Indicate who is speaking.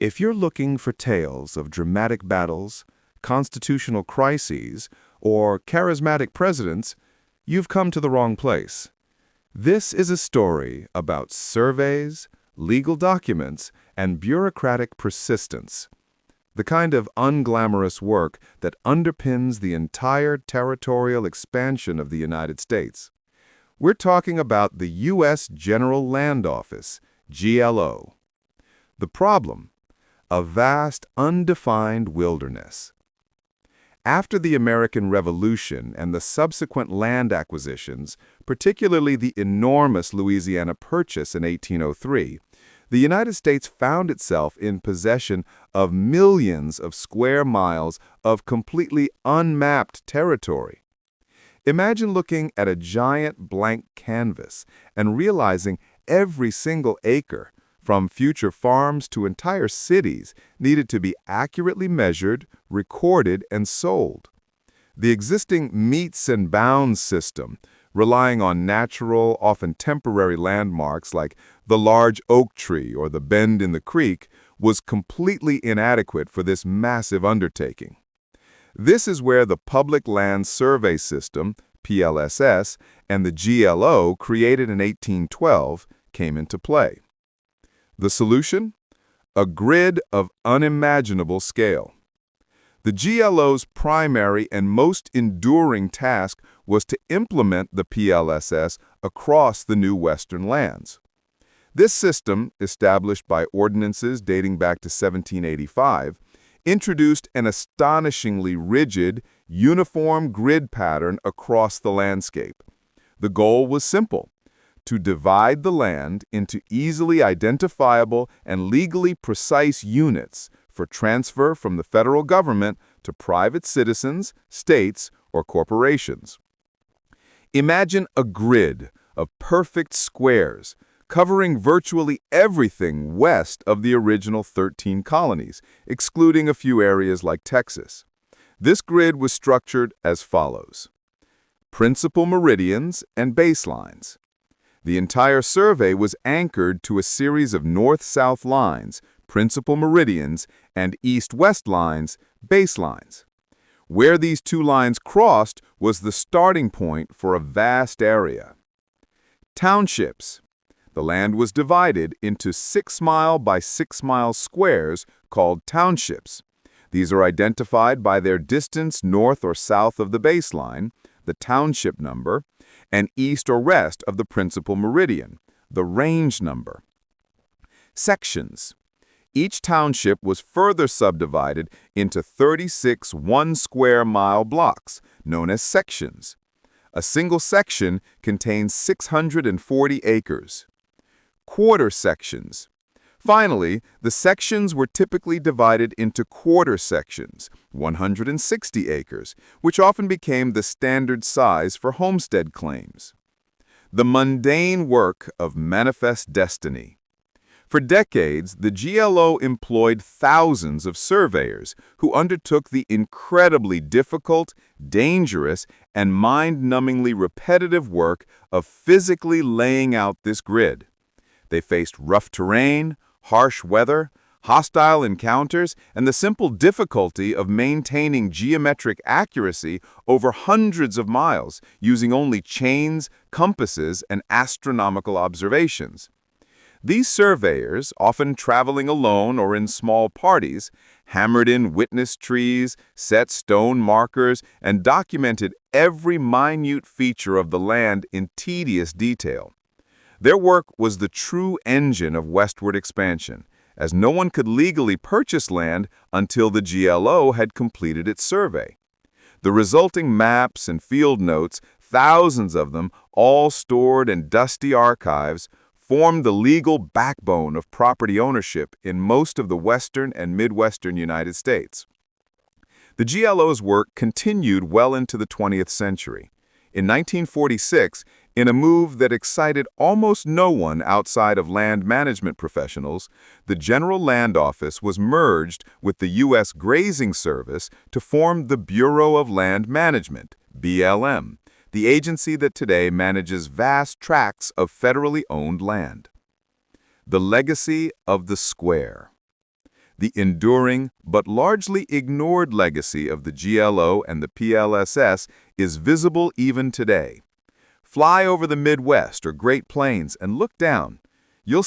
Speaker 1: If you're looking for tales of dramatic battles, constitutional crises, or charismatic presidents, you've come to the wrong place. This is a story about surveys, legal documents, and bureaucratic persistence, the kind of unglamorous work that underpins the entire territorial expansion of the United States. We're talking about the U.S. General Land Office, GLO. The problem? A vast, undefined wilderness. After the American Revolution and the subsequent land acquisitions, particularly the enormous Louisiana Purchase in 1803, the United States found itself in possession of millions of square miles of completely unmapped territory. Imagine looking at a giant blank canvas and realizing every single acre, from future farms to entire cities, needed to be accurately measured, recorded, and sold. The existing metes and bounds system, relying on natural, often temporary landmarks like the large oak tree or the bend in the creek, was completely inadequate for this massive undertaking. This is where the Public Land Survey System, PLSS, and the GLO, created in 1812, came into play. The solution? A grid of unimaginable scale. The GLO's primary and most enduring task was to implement the PLSS across the new Western lands. This system, established by ordinances dating back to 1785, introduced an astonishingly rigid, uniform grid pattern across the landscape. The goal was simple: to divide the land into easily identifiable and legally precise units for transfer from the federal government to private citizens, states, or corporations. Imagine a grid of perfect squares covering virtually everything west of the original 13 colonies, excluding a few areas like Texas. This grid was structured as follows: principal meridians and baselines. The entire survey was anchored to a series of north-south lines, principal meridians, and east-west lines, baselines. Where these two lines crossed was the starting point for a vast area. Townships. The land was divided into 6-mile by 6-mile squares called townships. These are identified by their distance north or south of the baseline, the township number, and east or west of the principal meridian, the range number. Sections. Each township was further subdivided into 36 one-square-mile blocks, known as sections. A single section contains 640 acres. Quarter sections. Finally, the sections were typically divided into quarter sections, 160 acres, which often became the standard size for homestead claims. The mundane work of manifest destiny. For decades, the GLO employed thousands of surveyors who undertook the incredibly difficult, dangerous, and mind-numbingly repetitive work of physically laying out this grid. They faced rough terrain, harsh weather, hostile encounters, and the simple difficulty of maintaining geometric accuracy over hundreds of miles using only chains, compasses, and astronomical observations. These surveyors, often traveling alone or in small parties, hammered in witness trees, set stone markers, and documented every minute feature of the land in tedious detail. Their work was the true engine of westward expansion, as no one could legally purchase land until the GLO had completed its survey. The resulting maps and field notes, thousands of them, all stored in dusty archives, formed the legal backbone of property ownership in most of the western and midwestern United States. The GLO's work continued well into the 20th century. In 1946, in a move that excited almost no one outside of land management professionals, the General Land Office was merged with the U.S. Grazing Service to form the Bureau of Land Management, BLM, the agency that today manages vast tracts of federally owned land. The legacy of the square. The enduring but largely ignored legacy of the GLO and the PLSS is visible even today. Fly over the Midwest or Great Plains and look down. You'll